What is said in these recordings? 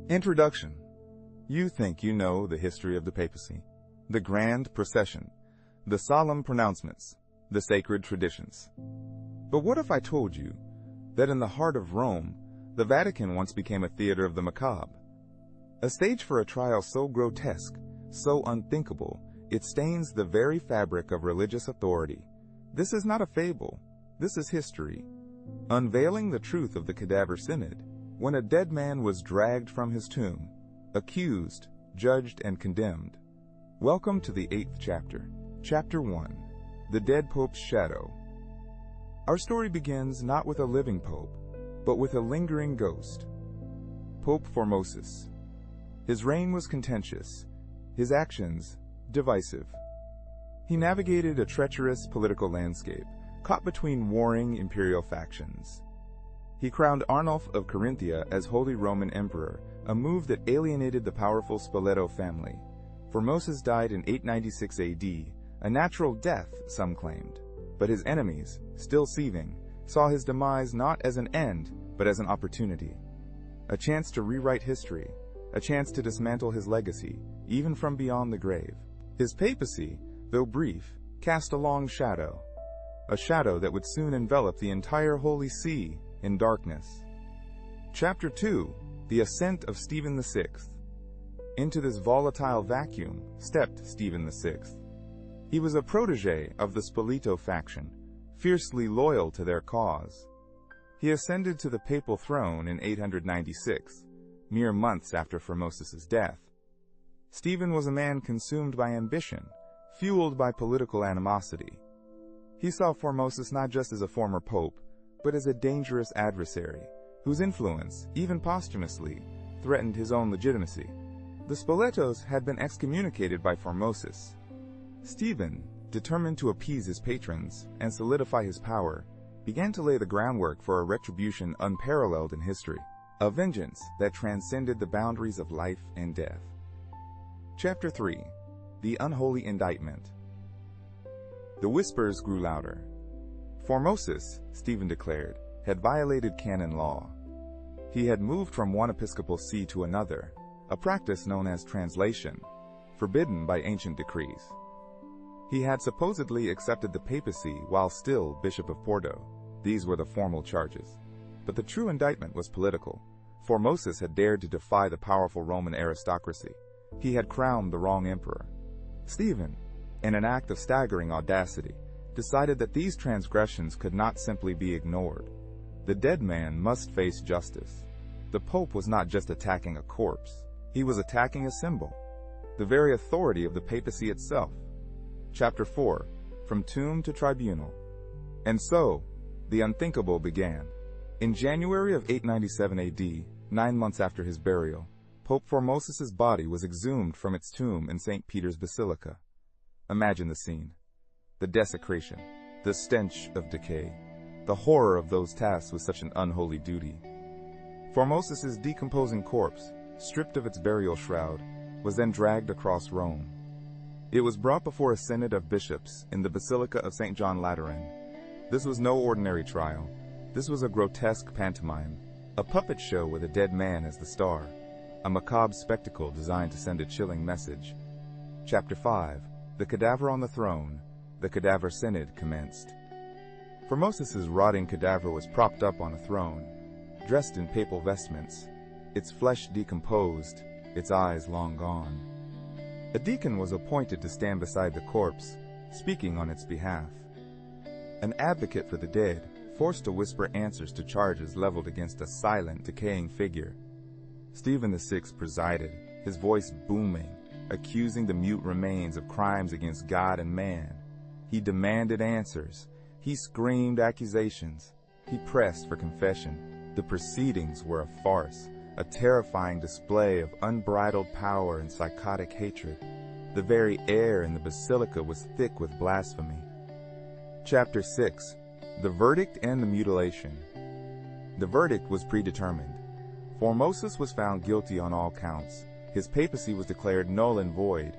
Introduction. You think you know the history of the papacy, the grand procession, the solemn pronouncements, the sacred traditions. But what if I told you that in the heart of Rome, the Vatican once became a theater of the macabre? A stage for a trial so grotesque, so unthinkable, it stains the very fabric of religious authority. This is not a fable. This is history. Unveiling the truth of the Cadaver Synod, when a dead man was dragged from his tomb, accused, judged, and condemned. Welcome to the 8th chapter. Chapter 1. The Dead Pope's Shadow. Our story begins not with a living pope, but with a lingering ghost. Pope Formosus. His reign was contentious, his actions divisive. He navigated a treacherous political landscape, caught between warring imperial factions. He crowned Arnulf of Carinthia as Holy Roman Emperor, a move that alienated the powerful Spoleto family. Formosus died in 896 AD, a natural death, some claimed. But his enemies, still seething, saw his demise not as an end, but as an opportunity. A chance to rewrite history, a chance to dismantle his legacy, even from beyond the grave. His papacy, though brief, cast a long shadow, a shadow that would soon envelop the entire Holy See in darkness. Chapter 2. The Ascent of Stephen VI. Into this volatile vacuum stepped Stephen VI. He was a protege of the Spoleto faction, fiercely loyal to their cause. He ascended to the papal throne in 896, mere months after Formosus's death. Stephen was a man consumed by ambition, fueled by political animosity. He saw Formosus not just as a former pope, but as a dangerous adversary, whose influence, even posthumously, threatened his own legitimacy. The Spoletos had been excommunicated by Formosus. Stephen, determined to appease his patrons and solidify his power, began to lay the groundwork for a retribution unparalleled in history, a vengeance that transcended the boundaries of life and death. Chapter 3. The Unholy Indictment. The whispers grew louder. Formosus, Stephen declared, had violated canon law. He had moved from one episcopal see to another, a practice known as translation, forbidden by ancient decrees. He had supposedly accepted the papacy while still Bishop of Porto. These were the formal charges. But the true indictment was political. Formosus had dared to defy the powerful Roman aristocracy. He had crowned the wrong emperor. Stephen, in an act of staggering audacity, decided that these transgressions could not simply be ignored. The dead man must face justice. The Pope was not just attacking a corpse. He was attacking a symbol, the very authority of the papacy itself. Chapter 4. From Tomb to Tribunal. And so, the unthinkable began. In January of 897 AD, 9 months after his burial, Pope Formosus's body was exhumed from its tomb in St. Peter's Basilica. Imagine the scene. The desecration, the stench of decay, the horror of those tasked with such an unholy duty. Formosus's decomposing corpse, stripped of its burial shroud, was then dragged across Rome. It was brought before a synod of bishops in the Basilica of St. John Lateran. This was no ordinary trial. This was a grotesque pantomime, a puppet show with a dead man as the star, a macabre spectacle designed to send a chilling message. Chapter 5. The Cadaver on the Throne. The Cadaver Synod commenced. Formosus's rotting cadaver was propped up on a throne, dressed in papal vestments, its flesh decomposed, its eyes long gone. A deacon was appointed to stand beside the corpse, speaking on its behalf. An advocate for the dead, forced to whisper answers to charges leveled against a silent, decaying figure. Stephen VI presided, his voice booming, accusing the mute remains of crimes against God and man. He demanded answers. He screamed accusations. He pressed for confession. The proceedings were a farce, a terrifying display of unbridled power and psychotic hatred. The very air in the basilica was thick with blasphemy. Chapter 6. The Verdict and the Mutilation. The verdict was predetermined. Formosus was found guilty on all counts. His papacy was declared null and void.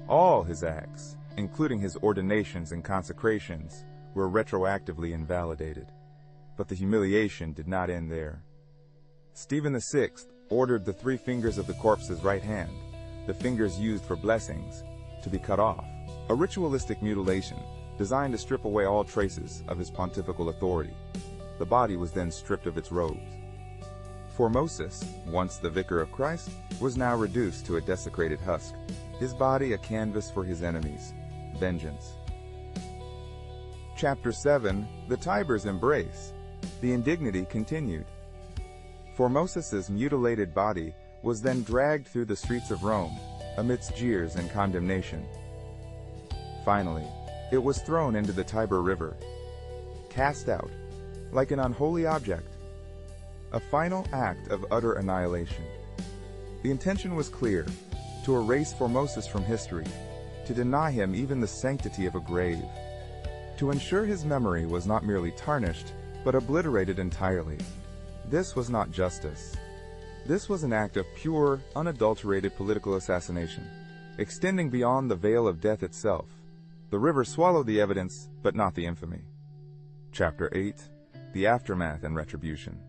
All his acts, including his ordinations and consecrations, were retroactively invalidated. But the humiliation did not end there. Stephen VI, ordered the 3 fingers of the corpse's right hand, the fingers used for blessings, to be cut off, a ritualistic mutilation designed to strip away all traces of his pontifical authority. The body was then stripped of its robes. Formosus, once the vicar of Christ, was now reduced to a desecrated husk, his body a canvas for his enemies, vengeance. Chapter 7, The Tiber's Embrace. The indignity continued. Formosus's mutilated body was then dragged through the streets of Rome, amidst jeers and condemnation. Finally, it was thrown into the Tiber River, cast out, like an unholy object, a final act of utter annihilation. The intention was clear, to erase Formosus from history, to deny him even the sanctity of a grave, to ensure his memory was not merely tarnished, but obliterated entirely. This was not justice. This was an act of pure, unadulterated political assassination, extending beyond the veil of death itself. The river swallowed the evidence, but not the infamy. Chapter 8, The Aftermath and Retribution.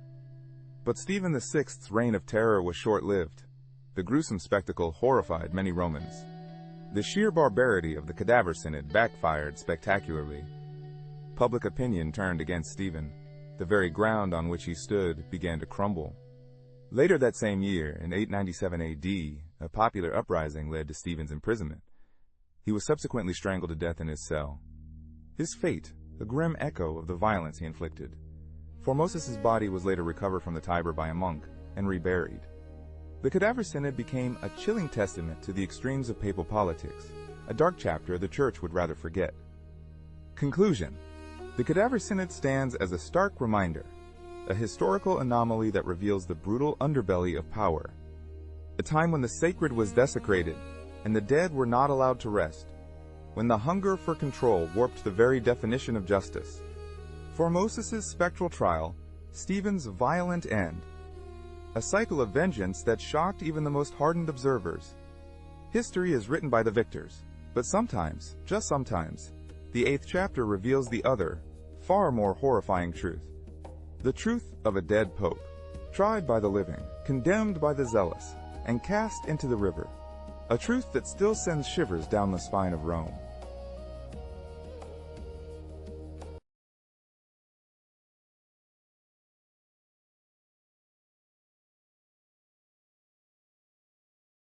But Stephen VI's reign of terror was short-lived. The gruesome spectacle horrified many Romans. The sheer barbarity of the Cadaver Synod backfired spectacularly. Public opinion turned against Stephen. The very ground on which he stood began to crumble. Later that same year, in 897 AD, a popular uprising led to Stephen's imprisonment. He was subsequently strangled to death in his cell. His fate, a grim echo of the violence he inflicted. Formosus's body was later recovered from the Tiber by a monk and reburied. The Cadaver Synod became a chilling testament to the extremes of papal politics, a dark chapter the Church would rather forget. Conclusion. The Cadaver Synod stands as a stark reminder, a historical anomaly that reveals the brutal underbelly of power. A time when the sacred was desecrated, and the dead were not allowed to rest, when the hunger for control warped the very definition of justice. Formosus's spectral trial, Stephen's violent end, a cycle of vengeance that shocked even the most hardened observers. History is written by the victors, but sometimes, just sometimes, the 8th chapter reveals the other, far more horrifying truth. The truth of a dead pope, tried by the living, condemned by the zealous, and cast into the river. A truth that still sends shivers down the spine of Rome.